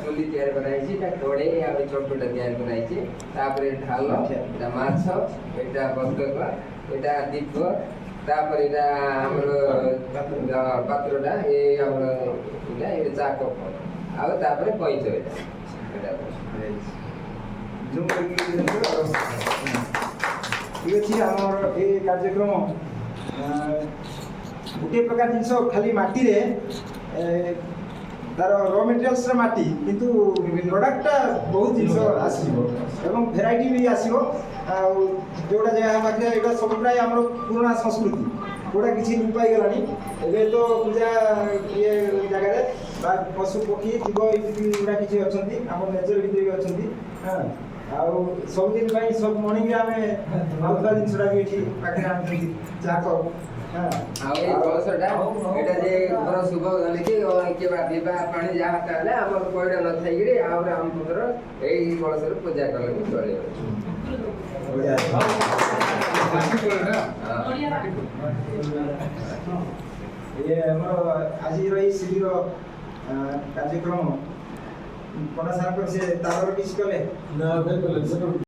चुली तैयार कराई कड़े आ चटपटा तैयार कराई ढाल माछ एटा बतक एटा दीप तापर एटा पात्रटा ये चा कप आउ तापर पैंच एटा जो ठीक अच्छे आम ये कार्यक्रम गोटे प्रकार जिनस खाली माटी रे तार रॉ मटेरियल्स माटी किंतु प्रोडक्टटा बहुत जिनस आसीबो एवं भेराइटी भी आसीबो जोड़ा जगह पाखे एटा सब प्राय हमर पुराना संस्कृति गोटा किसी लुपाई गलानी एबे तो पूजा ये जगह रे बा पशु पक्षी जीव इति गुडा किसी अछंती हमर नेचर भितर भी अछंती हां आउ सब दिन भाई सब मॉर्निंग आमे माउथला जिनसडा भी एठी पाखे आनती चाको हां आ ए कलसडा एटा जे घर शुभ गले कि के बा विवाह पानी जा ताले हमर कोइडा न थाई रे आ हम पुत्र एई कलसर पूजा करले भी चले बढ़िया ये हमर आज रही शिविर कार्यक्रम कोना सार से तावर किस कले ना बिल्कुल